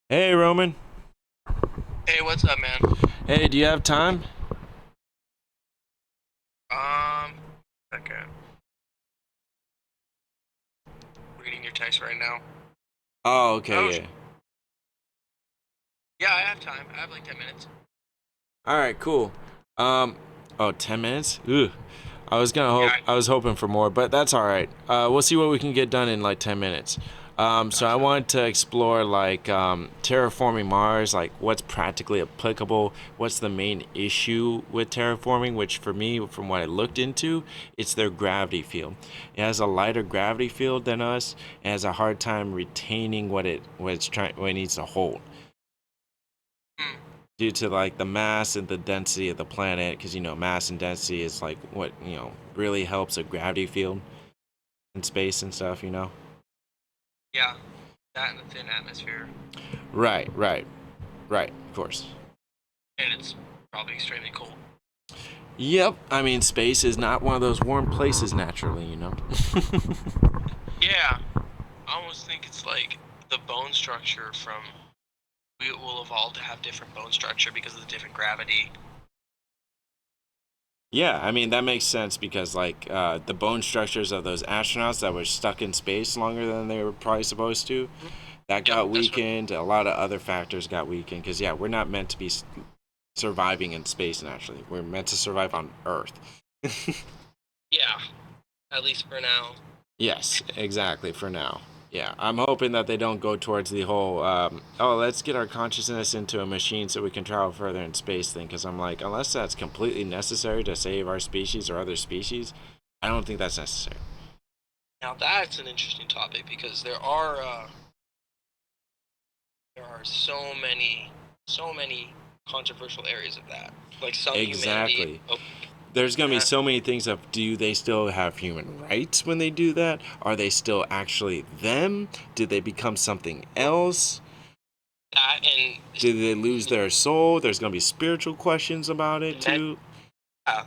Hey, Roman. Hey, what's up, man? Hey, do you have time? Um, okay. Reading your text right now. Oh, okay, Oh, yeah. yeah, I have time. I have like 10 minutes. All right, cool. Um, oh, 10 minutes? Ugh. Yeah, I was hoping for more, but that's all right. We'll see what we can get done in like 10 minutes. So I gotcha. wanted to explore like terraforming Mars, like what's practically applicable, what's the main issue with terraforming, which for me, from what I looked into, it's their gravity field. It has a lighter gravity field than us, and has a hard time retaining what it needs to hold Hmm. due to like the mass and the density of the planet, because mass and density is like what really helps a gravity field in space and stuff. Yeah, that and the thin atmosphere. Right, right, right, of course. And it's probably extremely cold. Yep, I mean space is not one of those warm places naturally. Yeah, I almost think it's like the bone structure from we will evolve to have different bone structure because of the different gravity. Yeah, I mean that makes sense because like the bone structures of those astronauts that were stuck in space longer than they were probably supposed to, Mhm. that Yep, got that's right. weakened. A lot of other factors got weakened because yeah, we're not meant to be surviving in space naturally. We're meant to survive on Earth. Yeah, at least for now. Yes, exactly. For now, yeah, I'm hoping that they don't go towards the whole "oh, let's get our consciousness into a machine so we can travel further in space" thing. Because I'm like, unless that's completely necessary to save our species or other species, I don't think that's necessary. Now that's an interesting topic because there are so many controversial areas of that. Like some humanity Exactly. okay There's gonna be that. so many things of do they still have human rights when they do that? Are they still actually them? Did they become something else? That and Did they lose their soul? There's gonna be spiritual questions about it yeah, too.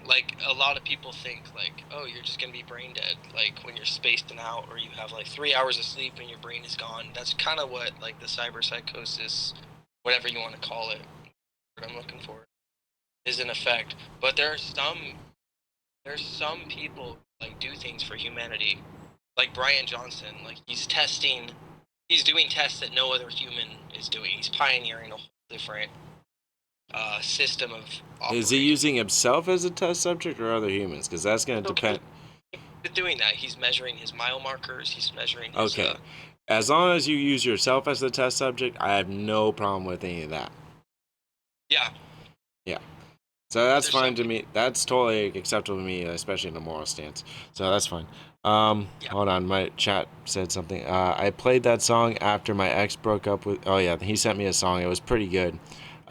like a lot of people think like, oh, you're just gonna be brain dead, like when you're spaced and out, or you have like 3 hours of sleep and your brain is gone. That's kind of what like the cyberpsychosis, whatever you want to call it, what I'm looking for, is in effect. But there's some people like do things for humanity, like Brian Johnson. Like he's doing tests that no other human is doing. He's pioneering a whole different system of Is he operating. using himself as a test subject or other humans? Because that's gonna Okay, depend. he's doing that. He's measuring his mile markers. He's measuring his Okay, as long as you use yourself as the test subject, I have no problem with any of that. yeah. Yeah. So that's There's fine some to me. That's totally acceptable to me, especially in a moral stance. So that's fine. yeah. Hold on, my chat said something. I played that song after my ex broke up with. Oh yeah, he sent me a song. It was pretty good.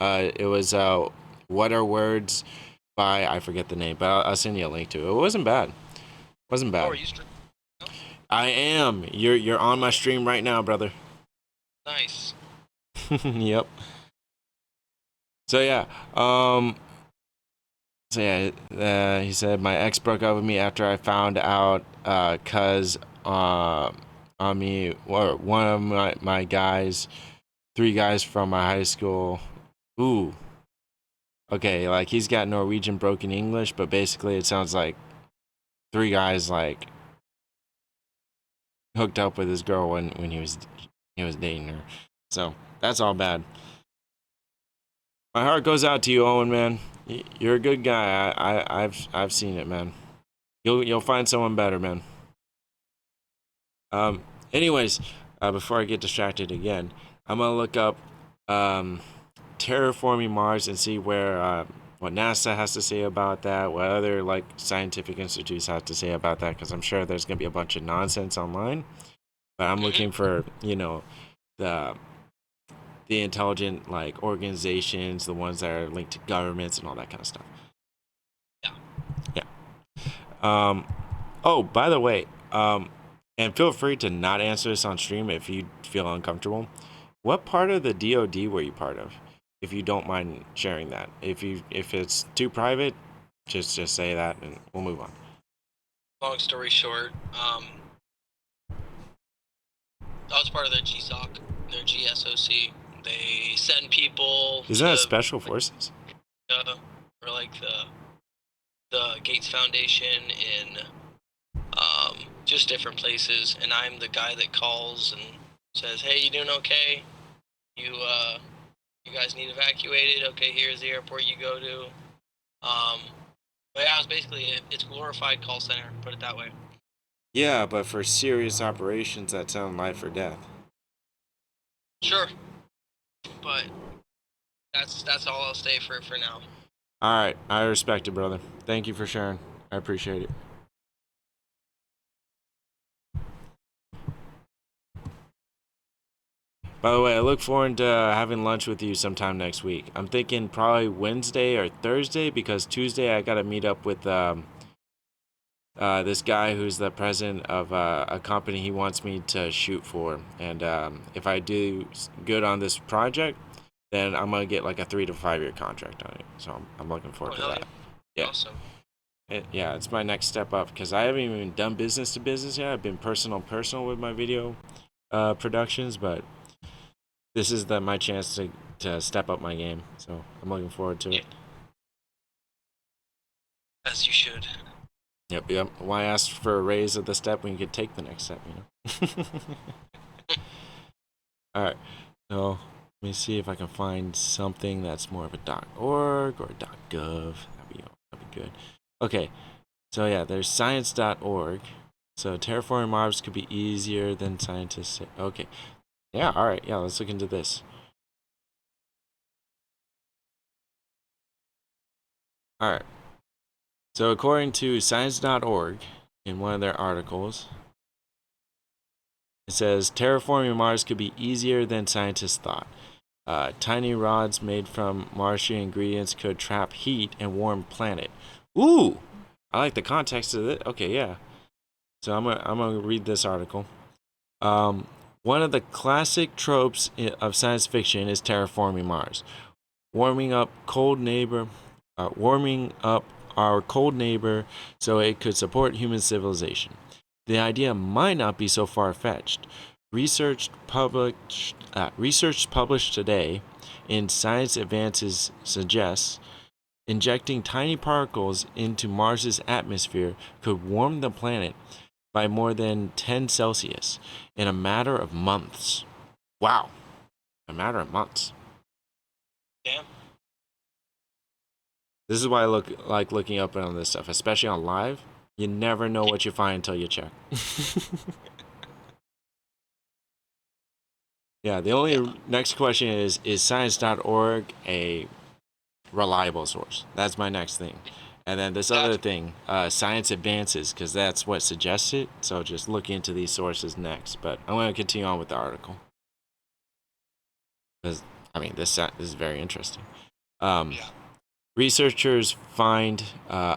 It was "What Are Words" by I forget the name, but I'll send you a link to it. It wasn't bad. Wasn't Oh, bad. are you streaming now? I am. You're on my stream right now, brother. Nice. Yep. So yeah. Um. So yeah, he said my ex broke up with me after I found out, cause on me, or one of my guys, three guys from my high school. Ooh, okay, like he's got Norwegian broken English, but basically it sounds like three guys like hooked up with his girl when he was dating her. So that's all bad. My heart goes out to you, Owen, man. You're a good guy. I've seen it, man. You'll find someone better, man. Um, anyways, before I get distracted again, I'm gonna look up um, terraforming Mars and see where what NASA has to say about that, what other like scientific institutes have to say about that, because I'm sure there's gonna be a bunch of nonsense online. But I'm looking Hmm. for the the intelligent like organizations, the ones that are linked to governments and all that kind of stuff. Yeah. Yeah. Um, oh, by the way, and feel free to not answer this on stream if you feel uncomfortable. What part of the DoD were you part of? If you don't mind sharing that. If it's too private, just say that and we'll move on. Long story short, I was part of their GSOC, their GSOC. They send people Isn't that to special forces? or like the Gates Foundation in just different places, and I'm the guy that calls and says, "Hey, you doing okay? You guys need evacuated? Okay, here's the airport you go to." But yeah, it's glorified call center. Put it that way. Yeah, but for serious operations that sound life or death. Sure, but that's all I'll say for now. All right, I respect it, brother. Thank you for sharing. I appreciate it. By the way, I look forward to having lunch with you sometime next week. I'm thinking probably Wednesday or Thursday because Tuesday I got to meet up with this guy who's the president of a company he wants me to shoot for. And if I do good on this project, then I'm going to get like a 3 to 5 year contract on it. So I'm looking forward to that. Yeah. Awesome. Yeah, it's my next step up because I haven't even done business to business yet. I've been personal with my video productions, but this is my chance to step up my game. So I'm looking forward to it. As you should. Yep. Why ask for a raise at the step when you could take the next step, All right. So let me see if I can find something that's more of a .org or .gov. That'd be good. Okay. So yeah, there's science.org. So terraforming Mars could be easier than scientists say. Okay. Yeah, all right. Yeah, let's look into this. All right. So according to science.org, in one of their articles, it says terraforming Mars could be easier than scientists thought. Tiny rods made from Martian ingredients could trap heat and warm planet. Ooh, I like the context of it. Okay, yeah. So I'm gonna read this article. One of the classic tropes of science fiction is terraforming Mars, warming up warming up our cold neighbor so it could support human civilization. The idea might not be so far-fetched. Research published today in Science Advances suggests injecting tiny particles into Mars's atmosphere could warm the planet by more than 10 Celsius in a matter of months. Wow, a matter of months. Damn. This is why I like looking up on this stuff, especially on live. You never know what you find until you check. Yeah, the only next question is science.org a reliable source? That's my next thing. And then this other thing, Science Advances, because that's what suggests it. So just look into these sources next. But I'm going to continue on with the article. Because, I mean, this is very interesting. Researchers find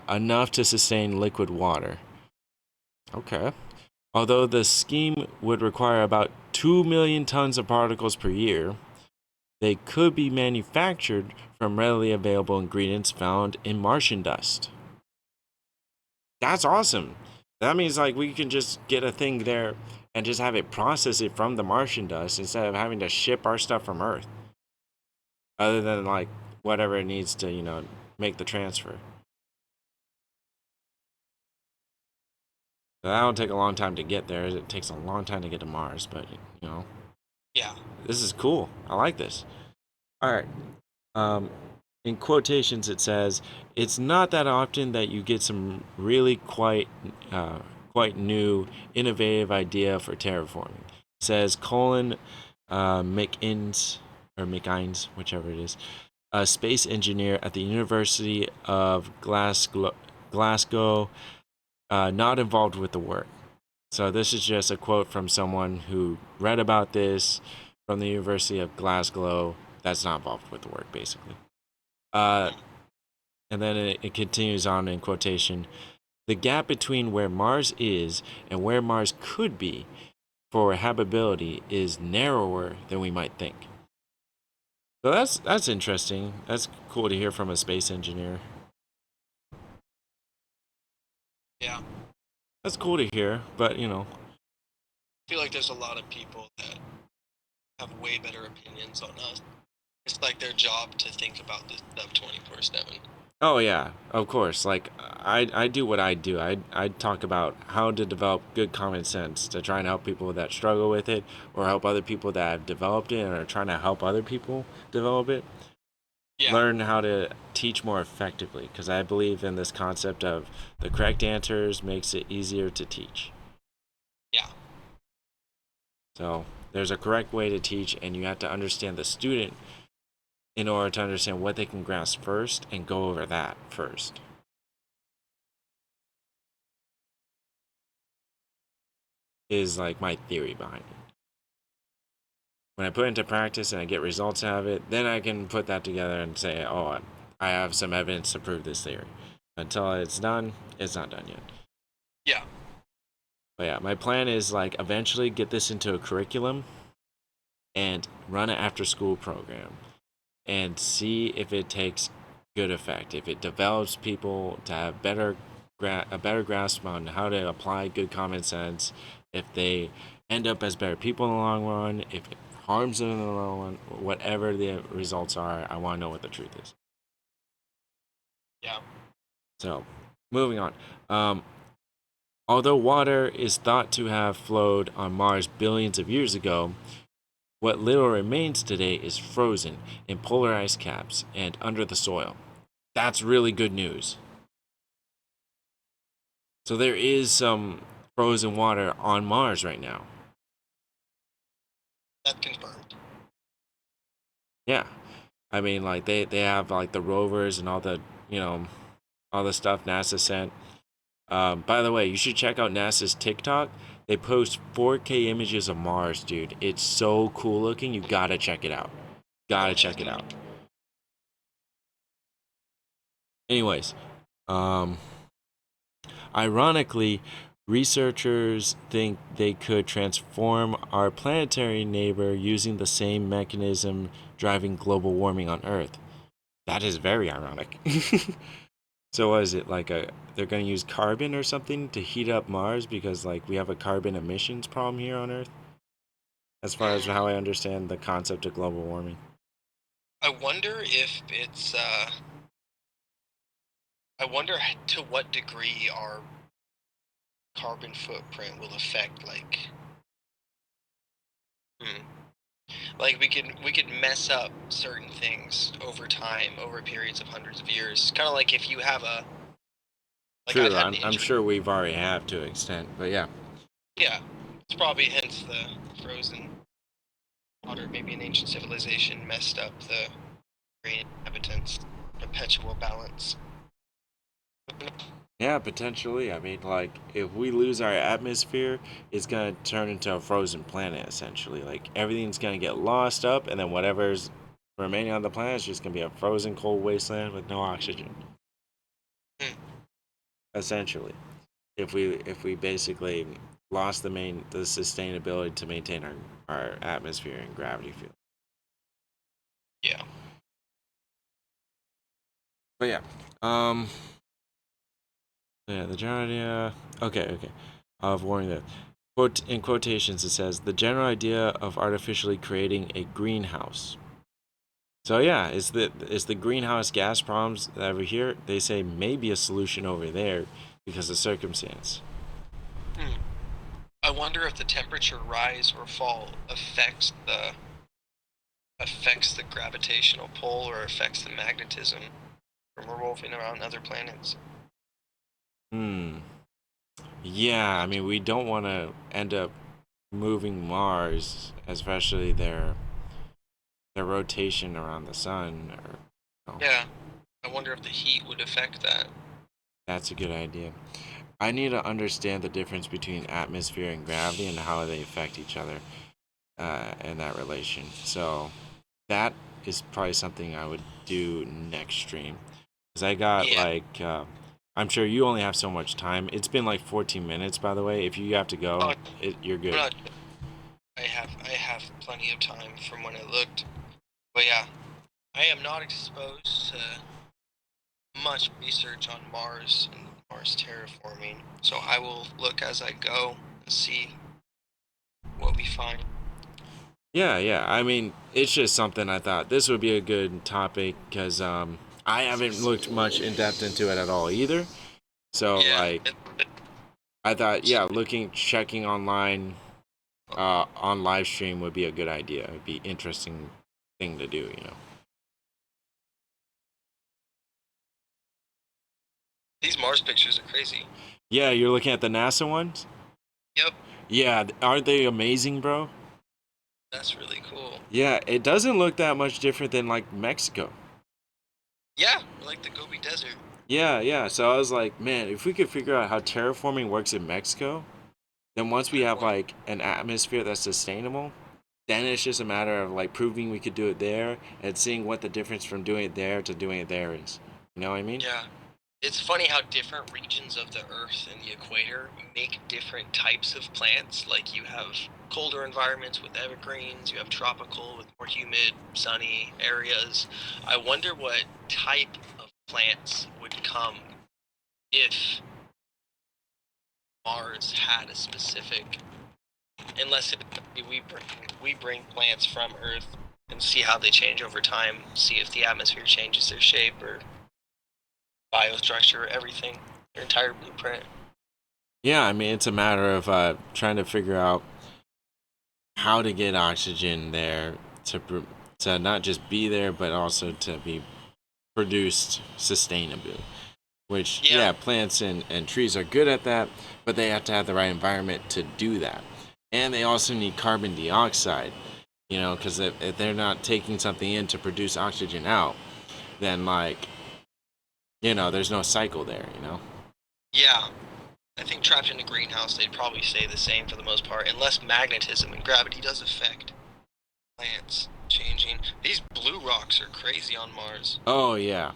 enough to sustain liquid water. Okay. Although the scheme would require about 2 million tons of particles per year, they could be manufactured from readily available ingredients found in Martian dust. That's awesome. That means like we can just get a thing there and just have it process it from the Martian dust instead of having to ship our stuff from Earth. Other than like whatever it needs to, make the transfer. That'll take a long time to get there. It takes a long time to get to Mars, but Yeah. This is cool. I like this. All right. In quotations, it says, "It's not that often that you get some really quite new, innovative idea for terraforming," says Colin McInnes, whichever it is, a space engineer at the University of Glasgow, not involved with the work. So this is just a quote from someone who read about this from the University of Glasgow that's not involved with the work, basically. And then it continues on in quotation. The gap between where Mars is and where Mars could be for habitability is narrower than we might think. So that's interesting. That's cool to hear from a space engineer. Yeah. That's cool to hear, but I feel like there's a lot of people that have way better opinions on us. It's like their job to think about this stuff 24/7. Oh yeah, of course. Like I do what I do. I talk about how to develop good common sense to try and help people that struggle with it, or help other people that have developed it and are trying to help other people develop it. Yeah, Learn how to teach more effectively, because I believe in this concept of the correct answers makes it easier to teach. yeah, So there's a correct way to teach, and you have to understand the student in order to understand what they can grasp first and go over that first. Is like my theory behind it. When I put it into practice and I get results out of it, then I can put that together and say, oh, I have some evidence to prove this theory. Until it's done, it's not done yet. yeah. But yeah, my plan is like eventually get this into a curriculum and run an after school program and see if it takes good effect, if it develops people to have a better grasp on how to apply good common sense, if they end up as better people in the long run, if it harms them in the long run, whatever the results are, I want to know what the truth is. Yeah. So, moving on. Although water is thought to have flowed on Mars billions of years ago, what little remains today is frozen in polar ice caps and under the soil. That's really good news. So there is some frozen water on Mars right now. That's confirmed. Yeah. I mean, like they have like the rovers and all the, you know, all the stuff NASA sent. By the way, you should check out NASA's TikTok. They post 4K images of Mars, dude. It's so cool looking. You gotta check it out. Gotta check it out. Anyways, um, ironically, researchers think they could transform our planetary neighbor using the same mechanism driving global warming on Earth. That is very ironic. So what is it like they're going to use carbon or something to heat up Mars because like we have a carbon emissions problem here on Earth? As far as how Mm. I understand the concept of global warming. I wonder if it's. I wonder to what degree our carbon footprint will affect hmm, like we could mess up certain things over time, over periods of hundreds of years. Kind of like if you have a I've True, had an I'm injury. sure we've already have to an extent, but yeah. Yeah, it's probably hence the frozen water. Maybe an ancient civilization messed up the green inhabitants' perpetual balance. Yeah, potentially. I mean, like, if we lose our atmosphere, it's gonna turn into a frozen planet, essentially. Like, everything's gonna get lost up, and then whatever's remaining on the planet is just gonna be a frozen cold wasteland with no oxygen. Hmm. Essentially. If we basically lost the sustainability to maintain our atmosphere and gravity field. Yeah. But yeah. Um yeah, the general idea okay. Of warning that quote in quotations it says the general idea of artificially creating a greenhouse. So yeah, is the greenhouse gas problems over here? They say maybe a solution over there because of circumstance. Hmm. I wonder if the temperature rise or fall affects the gravitational pull or affects the magnetism from revolving around other planets. Hmm. Yeah, I mean we don't want to end up moving Mars, especially their rotation around the sun. Or, oh, Yeah. I wonder if the heat would affect that. that's a good idea. I need to understand the difference between atmosphere and gravity and how they affect each other in that relation. So that is probably something I would do next stream. Because I got Yeah. like, I'm sure you only have so much time. It's been like 14 minutes, by the way. If you have to Oh, go, you're I'm good. not. I have plenty of time from when I looked. But yeah, I am not exposed to much research on Mars and Mars terraforming, so I will look as I go and see what we find. Yeah, yeah. I mean, it's just something I thought this would be a good topic because I haven't looked much in depth into it at all either. So Yeah, like, I thought, yeah, checking online on live stream would be a good idea. It'd be interesting thing to do, you know. these Mars pictures are crazy. Yeah, you're looking at the NASA ones. Yep, Yeah, aren't they amazing, bro? that's really cool. Yeah, it doesn't look that much different than like Mexico. Yeah, like the Gobi Desert. Yeah, yeah. So I was like, man, if we could figure out how terraforming works in Mexico, then once we I have want. like an atmosphere that's sustainable, then it's just a matter of like proving we could do it there and seeing what the difference from doing it there to doing it there is. You know what I mean? Yeah, it's funny how different regions of the Earth and the equator make different types of plants. Like you have colder environments with evergreens, you have tropical with more humid, sunny areas. I wonder what type of plants would come if Mars had a specific, unless we bring plants from Earth and see how they change over time, see if the atmosphere changes their shape or biostructure, everything, their entire blueprint. Yeah, I mean, it's a matter of trying to figure out how to get oxygen there to not just be there, but also to be produced sustainably. Which, Yeah, yeah, plants and trees are good at that, but they have to have the right environment to do that. And they also need carbon dioxide, you know, because if they're not taking something in to produce oxygen out, then, like, you know, there's no cycle there, you know? yeah. I think trapped in a greenhouse, they'd probably stay the same for the most part, unless magnetism and gravity does affect plants changing. These blue rocks are crazy on Mars. Oh, yeah.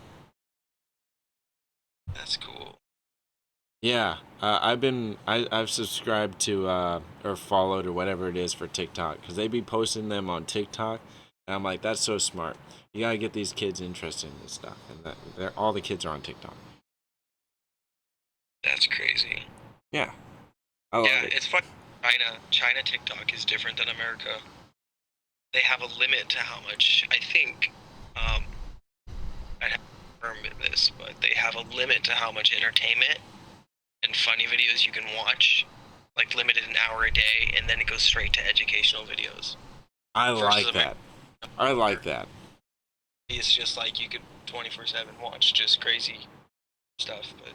That's cool. Yeah, I've subscribed to or followed or whatever it is for TikTok because they be posting them on TikTok, and I'm like, that's so smart. You gotta get these kids interested in this stuff, and that they're all the kids are on TikTok. That's crazy. Yeah, I love Yeah, it. it's fun. China TikTok is different than America. They have a limit to how much. I think, I'd have to confirm this, but they have a limit to how much entertainment and funny videos you can watch, like limited an hour a day, and then it goes straight to educational videos. I Versus like America, that. I like that. it's just like you could 24/7 watch just crazy stuff. But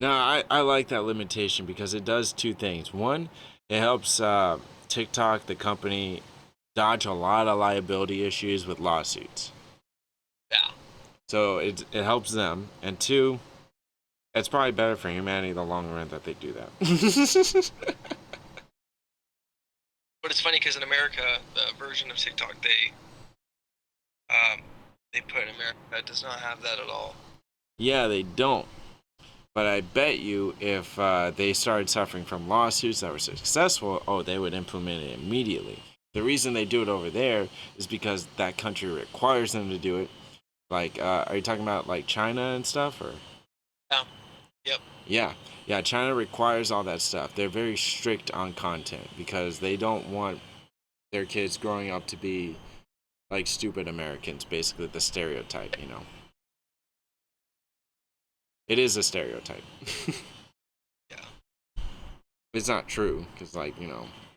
No, I like that limitation because it does two things. One, it helps TikTok, the company, dodge a lot of liability issues with lawsuits. yeah, So it helps them. And two, it's probably better for humanity in the long run that they do that. but it's funny because in America, the version of TikTok um they put in America does not have that at all. Yeah, they don't. But I bet you if they started suffering from lawsuits that were successful, oh, they would implement it immediately. The reason they do it over there is because that country requires them to do it. Like, are you talking about like China and stuff, or? Yeah, yep, Yeah, yeah. China requires all that stuff. They're very strict on content because they don't want their kids growing up to be like stupid Americans. Basically, the stereotype. You know, it is a stereotype. yeah, It's not true because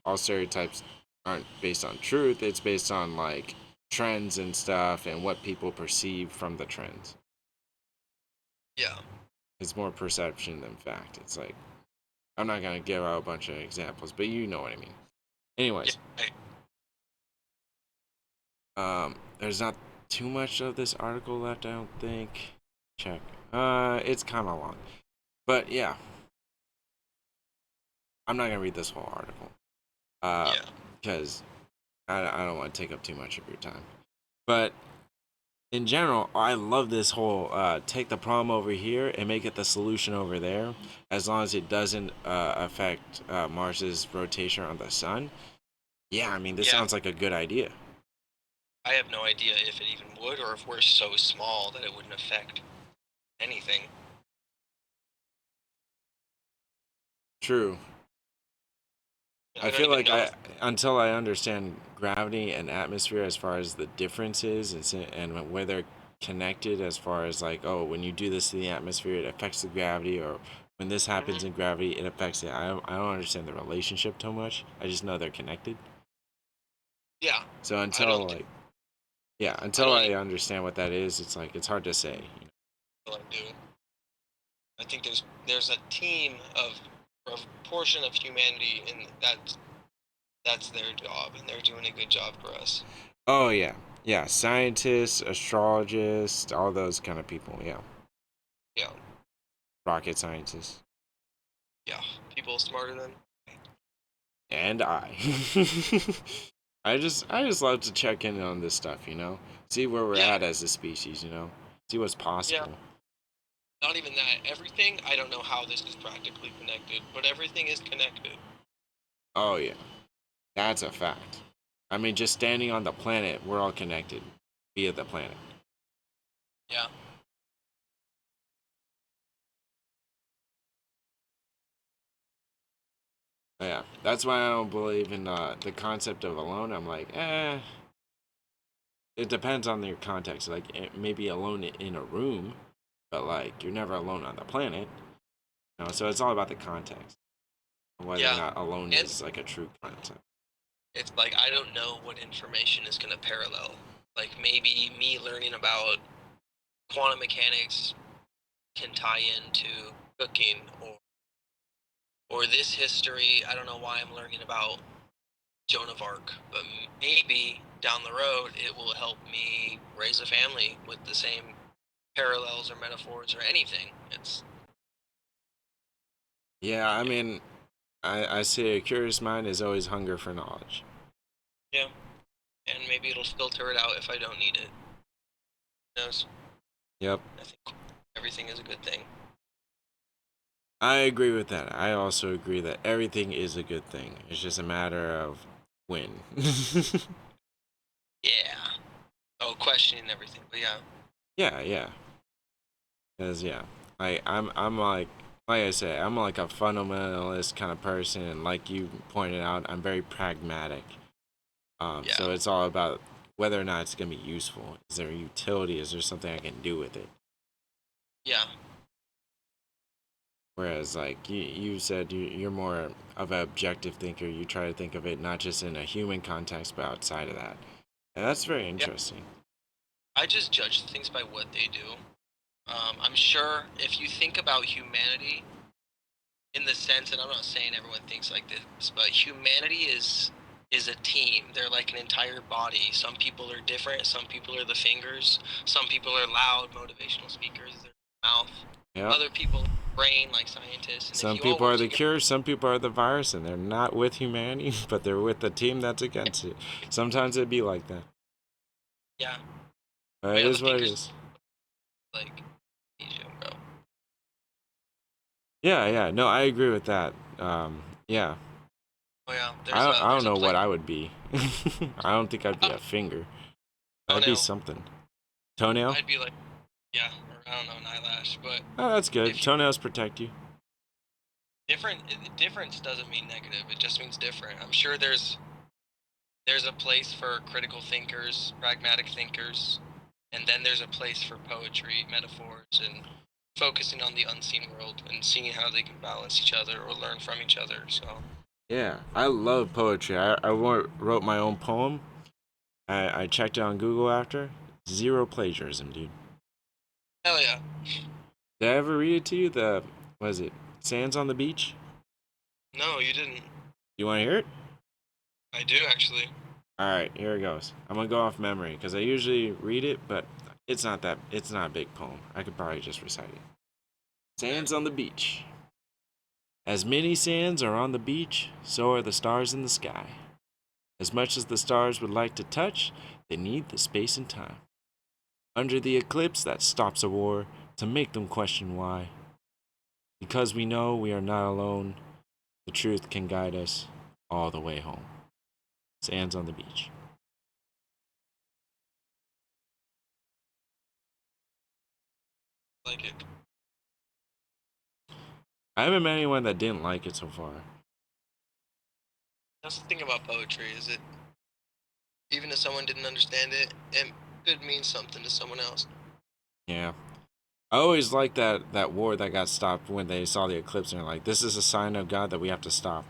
all stereotypes aren't based on truth. It's based on like trends and stuff and what people perceive from the trends. yeah, It's more perception than fact. It's like I'm not gonna give out a bunch of examples, but you know what I mean. yeah. Anyways, there's not too much of this article left, I don't think. Check. It's kind of long, but yeah, I'm not gonna read this whole article. Yeah. Because I don't want to take up too much of your time. But in general, I love this whole take the problem over here and make it the solution over there, as long as it doesn't affect Mars's rotation on the sun. Yeah, I mean, this Yeah, sounds like a good idea. I have no idea if it even would, or if we're so small that it wouldn't affect anything. True. I I don't feel even like know I if. until I understand gravity and atmosphere as far as the differences and where they're connected as far as like, oh, when you do this to the atmosphere it affects the gravity, or when this happens Hmm. in gravity it affects it. I don't understand the relationship too much. I just know they're connected. Yeah, So I until don't think like, yeah, I until don't I even understand what that is, it's like it's hard to say. feel I do. I think there's a team of a portion of humanity, and that's their job, and they're doing a good job for us. Oh yeah, yeah, scientists, astrologists, all those kind of people. Yeah, Yeah, rocket scientists. yeah, people smarter than. And I. I just love to check in on this stuff, see where we're Yeah, at as a species, see what's yeah. possible. Not even that. Everything. I don't know how this is practically connected, but everything is connected. Oh yeah, that's a fact. I mean, just standing on the planet, we're all connected via the planet. Yeah, Yeah, that's why I don't believe in the concept of alone. I'm like, it depends on your context. Like, it may be alone in a room, but like you're never alone on the planet. So it's all about the context, whether or yeah. not alone And is like a true concept. it's like I don't know what information is going to parallel. Like maybe me learning about quantum mechanics can tie into cooking, or this history. I don't know why I'm learning about Joan of Arc, but maybe down the road it will help me raise a family with the same parallels or metaphors or anything. It's Yeah, I mean, I say a curious mind is always hunger for knowledge. yeah, and maybe it'll filter it out if I don't need it. Who knows? Yep, I think everything is a good thing. I agree with that. I also agree that everything is a good thing. It's just a matter of when. Yeah. Oh, questioning everything, but yeah, Yeah, yeah. Because yeah, I'm like I say, I'm like a fundamentalist kind of person, and like you pointed out, I'm very pragmatic. yeah, So it's all about whether or not it's gonna be useful. Is there a utility? Is there something I can do with it? yeah, Whereas, like you said, you're more of an objective thinker. You try to think of it not just in a human context, but outside of that. And that's very yeah. interesting. I just judge things by what they do. I'm sure if you think about humanity in the sense, and I'm not saying everyone thinks like this, but humanity is a team. They're like an entire body. Some people are different. Some people are the fingers. Some people are loud motivational speakers. Their mouth. Yep. Other people brain like scientists. And if Some you all people work are the together, cure, some people are the virus, and they're not with humanity, but they're with the team that's against it. Sometimes it'd be like that. yeah. But Oh it yeah, the is what it fingers is. like Asia, bro. Yeah, yeah. No, I agree with that. Yeah. Oh yeah, I don't there's a know place. what I would be. I don't think I'd be a finger. I'd be Toenail. something. Toenail? I'd be like, yeah, or I don't know, an eyelash. But Oh, that's good. if you Toenails protect you. different, difference doesn't mean negative. It just means different. I'm sure there's a place for critical thinkers, pragmatic thinkers, and then there's a place for poetry, metaphors, and focusing on the unseen world and seeing how they can balance each other or learn from each other. So Yeah, I love poetry. I wrote my own poem. I checked it on Google after. Zero plagiarism, dude. hell yeah. Did I ever read it to you? What is it? Sands on the Beach? No, you didn't. You want to hear it? I do actually. Alright, here it goes. I'm gonna go off memory because I usually read it, but it's not a big poem. I could probably just recite it. Okay. Sands on the beach. As many sands are on the beach, so are the stars in the sky. As much as the stars would like to touch, they need the space and time. Under the eclipse that stops a war to make them question why. Because we know we are not alone, the truth can guide us all the way home. Sands on the beach. Like it. I haven't met anyone that didn't like it so far. That's the thing about poetry, is it even if someone didn't understand it, it could mean something to someone else. Yeah. I always like that war that got stopped when they saw the eclipse and they're like, this is a sign of God that we have to stop.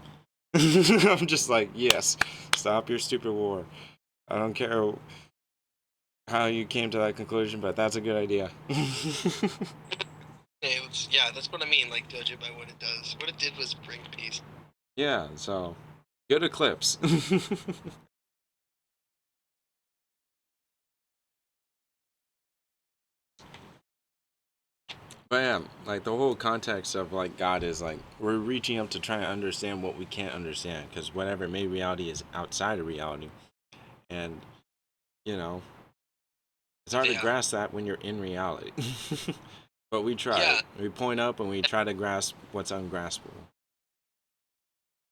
I'm just like, yes, stop your stupid war. I don't care how you came to that conclusion, but that's a good idea. Yeah, that's what I mean. Like, judge it by what it does. What it did was bring peace. Yeah, so good eclipse. But yeah, like the whole context of like God is like we're reaching up to try and understand what we can't understand because whatever made reality is outside of reality, and you know it's hard to Yeah, grasp that when you're in reality. But we try. yeah. We point up and we try to grasp what's ungraspable.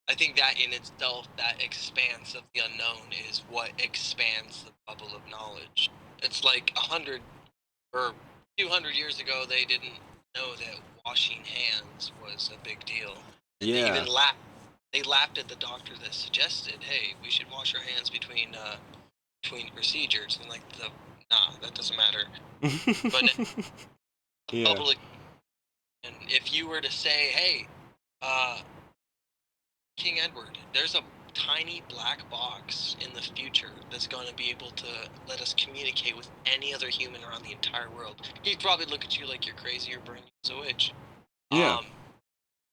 I think that in itself, that expanse of the unknown is what expands the bubble of knowledge. It's like 200 years ago, they didn't know that washing hands was a big deal, and they Yeah. even laughed. They laughed at the doctor that suggested, "Hey, we should wash our hands between procedures," and like nah, that doesn't matter. But the Yeah. bubble, and if you were to say, "Hey, uh, King Edward, there's a tiny black box in the future that's going to be able to let us communicate with any other human around the entire world," he'd probably look at you like you're crazy or burn you as a witch. Yeah. Um,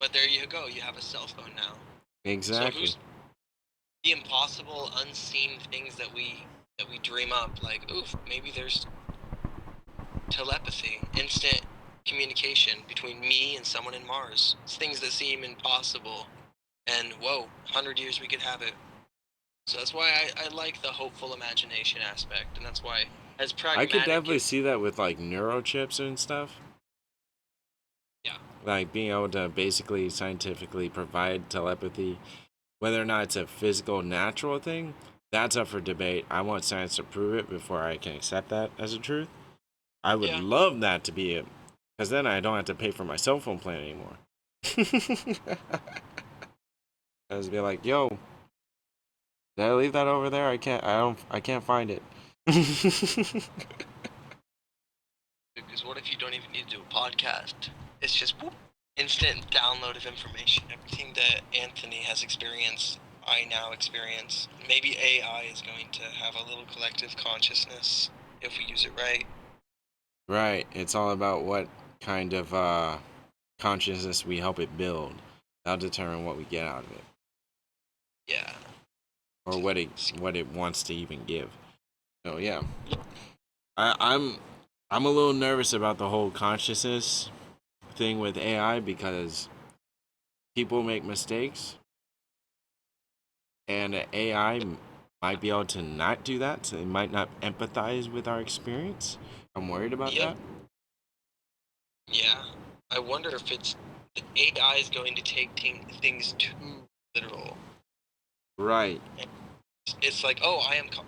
but there you go. You have a cell phone now. So Exactly. who's the impossible, unseen things that we dream up? Like, oof, maybe there's telepathy, instant communication between me and someone in Mars. It's things that seem impossible, and whoa, 100 years we could have it. So that's why I like the hopeful imagination aspect, and that's why, as I could pragmatic definitely as, see that with like neurochips and stuff. yeah, Like being able to basically scientifically provide telepathy, whether or not it's a physical, natural thing, that's up for debate. I want science to prove it before I can accept that as a truth. I would yeah, love that to be it, because then I don't have to pay for my cell phone plan anymore. I just be like, yo, did I leave that over there? I can't. I don't. I can't find it. because what if you don't even need to do a podcast? It's just whoop, instant download of information. Everything that Anthony has experienced, I now experience. Maybe AI is going to have a little collective consciousness if we use it right. Right. It's all about what kind of consciousness we help it build. That'll determine what we get out of it, Yeah. or what it wants to even give. So yeah, I'm a little nervous about the whole consciousness thing with AI because people make mistakes, and AI might be able to not do that, so it might not empathize with our experience. I'm worried about Yep. that. Yeah. I wonder if it's the AI is going to take things too literal. Right. It's like, oh,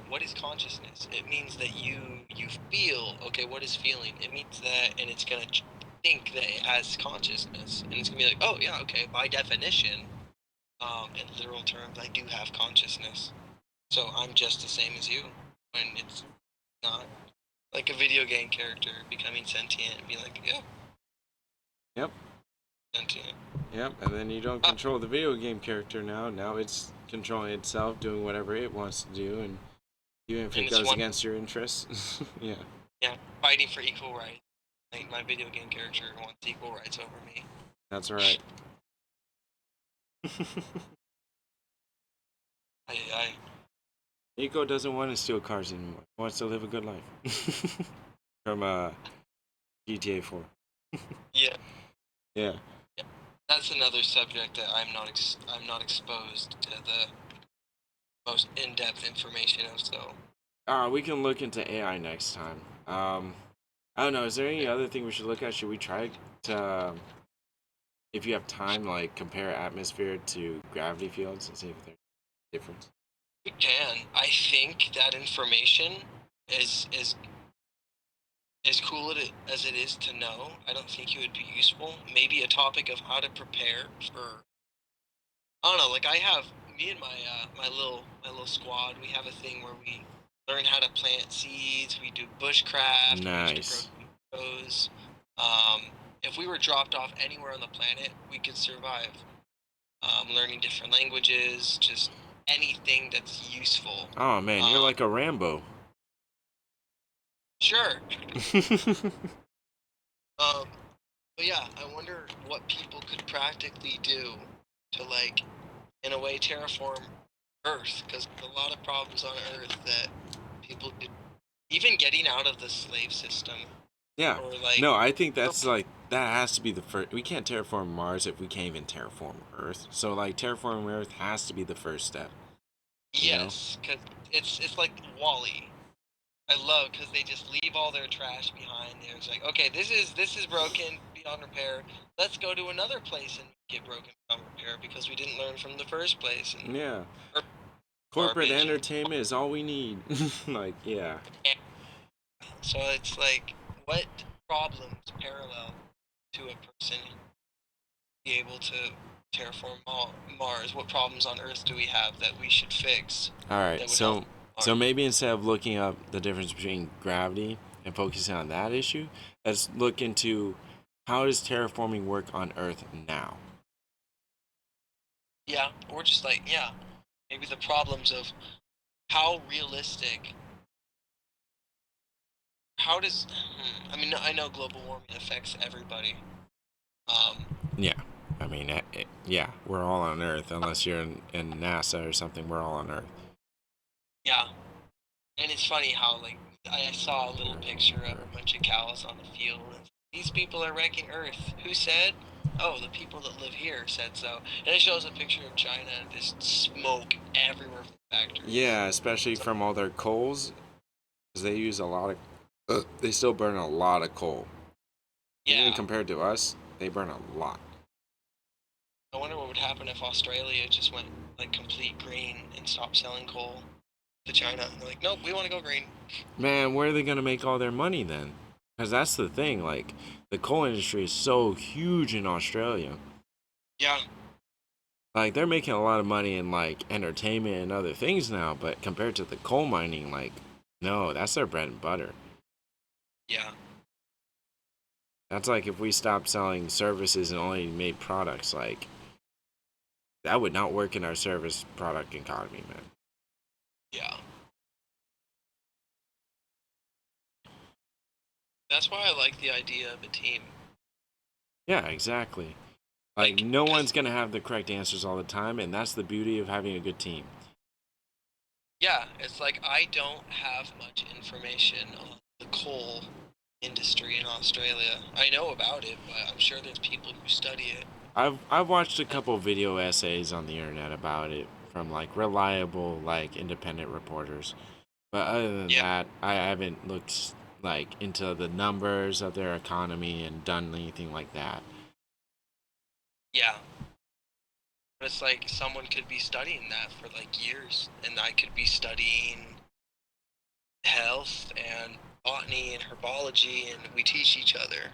what is consciousness? It means that you feel. Okay, what is feeling? It means that, and it's gonna think that it has consciousness, and it's gonna be like, oh yeah, okay, by definition, in literal terms, I do have consciousness, so I'm just the same as you, when it's not. Like a video game character becoming sentient and be like, yeah, Yep. sentient. Yep. And then you don't control the video game character now. Now it's controlling itself, doing whatever it wants to do, and even if And it it's goes one, against your interests. Yeah. yeah, fighting for equal rights. Like my video game character wants equal rights over me. That's right. I Nico doesn't want to steal cars anymore. He wants to live a good life. From GTA 4. yeah. Yeah. That's another subject that I'm not exposed to the most in-depth information of. So We can look into AI next time. I don't know. Is there any other thing we should look at? Should we try to, if you have time, like compare atmosphere to gravity fields and see if there's a difference? we can. I think that information is as cool as it is to know. I don't think it would be useful. Maybe a topic of how to prepare for. I don't know. Like I have me and my little squad, we have a thing where we learn how to plant seeds. We do bushcraft. We used to grow Nice. tomatoes. Um, if we were dropped off anywhere on the planet, we could survive. Learning different languages, just anything that's useful. Oh man, you're Um, like a Rambo. sure. Um, but yeah, I wonder what people could practically do to like, in a way, terraform Earth, because there's a lot of problems on Earth that people could, even getting out of the slave system, Yeah. or like, No, I think that's like that has to be the first. We can't terraform Mars if we can't even terraform Earth. So like terraforming Earth has to be the first step. You know? yes, because it's like Wally. I love because they just leave all their trash behind there. It's like, okay, this is broken beyond repair. Let's go to another place and get broken beyond repair because we didn't learn from the first place. And Yeah. Corporate garbage entertainment is all we need. Like, yeah. and so it's like, what problems parallel to a person be able to terraform Mars? What problems on Earth do we have that we should fix All right. that would help So Mars? maybe instead of looking up the difference between gravity and focusing on that issue, let's look into how does terraforming work on Earth now? Yeah, or just like, yeah, maybe the problems of how realistic. How does? I mean, I know global warming affects everybody. Um, Yeah. I mean, yeah, we're all on Earth unless you're in NASA or something. We're all on Earth. yeah, and it's funny how like I saw a little picture of a bunch of cows on the field. And these people are wrecking Earth. Who said? Oh, the people that live here said so. And it shows a picture of China and just smoke everywhere from factories. Yeah, especially So, from all their coals, because they use a lot of. They still burn a lot of coal. Even yeah, compared to us, they burn a lot. I wonder what would happen if Australia just went like complete green and stopped selling coal to China. And they're like, nope, we want to go green. Man, where are they gonna make all their money then? Because that's the thing. Like, the coal industry is so huge in Australia. Yeah, Like, they're making a lot of money in like entertainment and other things now, but compared to the coal mining, like, no, that's their bread and butter. yeah. That's like if we stopped selling services and only made products, like that would not work in our service product economy, man. Yeah. That's why I like the idea of a team. Yeah, exactly. Like Like, no because, one's gonna have the correct answers all the time, and that's the beauty of having a good team. yeah, it's like I don't have much information on the coal industry in Australia. I know about it, but I'm sure there's people who study it. I've watched a couple video essays on the internet about it from like reliable like independent reporters. But other than Yeah, that, I haven't looked like into the numbers of their economy and done anything like that. yeah. But it's like someone could be studying that for like years, and I could be studying health and botany and herbology, and we teach each other.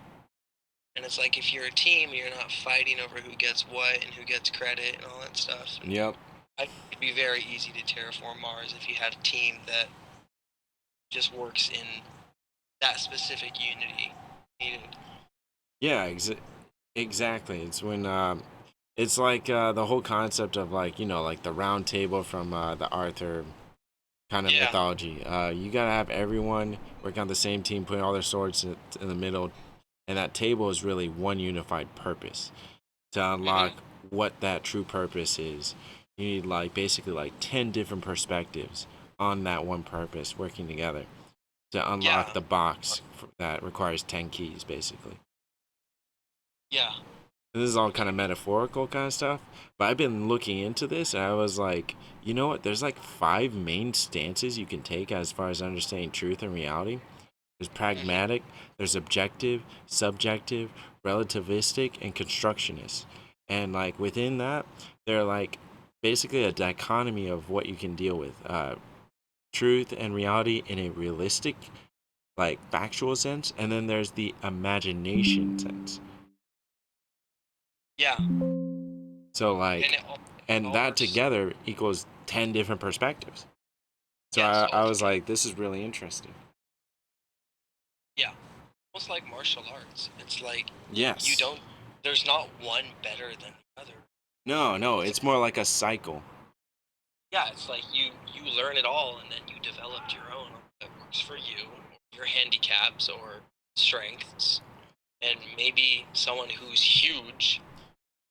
And it's like if you're a team, you're not fighting over who gets what and who gets credit and all that stuff. And Yep. I think it'd be very easy to terraform Mars if you had a team that just works in that specific unity needed. Yeah, exactly. It's when it's like the whole concept of like like the round table from the Arthur kind of Yeah, mythology. You gotta have everyone working on the same team, putting all their swords in the middle, and that table is really one unified purpose. To unlock hmm, what that true purpose is, you need like basically like 10 different perspectives on that one purpose working together to unlock yeah, the box that requires 10 keys, basically. yeah, This is all kind of metaphorical kind of stuff, but I've been looking into this and I was like, you know what? There's like five main stances you can take as far as understanding truth and reality. There's hmm, pragmatic, there's objective, subjective, relativistic, and constructionist. And like within that, they're like basically a dichotomy of what you can deal with truth and reality in a realistic, like factual sense, and then there's the imagination sense. yeah. So And like it all. and that Hours. together equals 10 different perspectives. So Yes, I was altogether. like, this is really interesting. Yeah, almost like martial arts. It's like you Yes. don't. There's not one better than the other. No, It's it's more like a cycle. yeah, it's like you learn it all, and then you developed your own that works for you, your handicaps or strengths, and maybe someone who's huge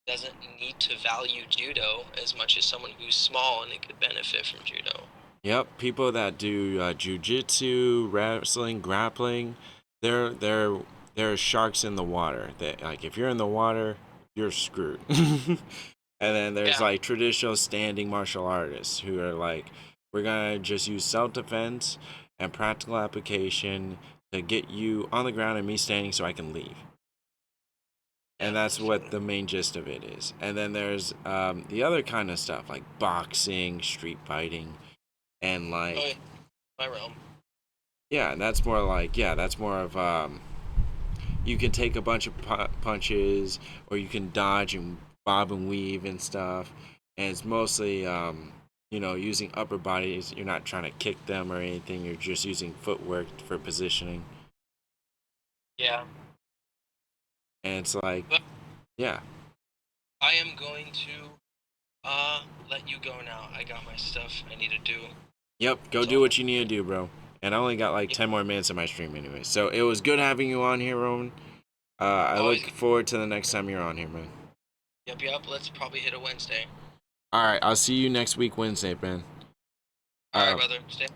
doesn't need to value judo as much as someone who's small and it could benefit from judo. Yep, people that do jujitsu, wrestling, grappling, they're they're they're sharks in the water. That like if you're in the water, you're screwed. And then there's Yeah, like traditional standing martial artists who are like, we're gonna just use self defense and practical application to get you on the ground and me standing so I can leave. yeah, And that's what definitely. the main gist of it is. And then there's the other kind of stuff like boxing, street fighting, and Oh, yeah, like my realm. yeah, that's more like yeah, that's more of you can take a bunch of punches or you can dodge and bob and weave and stuff. And it's mostly using upper bodies. You're not trying to kick them or anything. You're just using footwork for positioning. Yeah, And it's like but yeah. I am going to let you go now. I got my stuff I need to do. Yep, go do So what you need to do, bro. And I only got like yeah, 10 more minutes of my stream anyway. So it was good having you on here, Roman. I always. look forward to the next time you're on here, man. Yep, yep. Let's probably hit a Wednesday. All right, I'll see you next week, Wednesday, man. All All right, right. brother. Stay.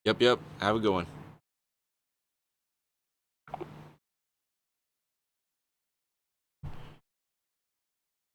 Yep. Have a good one.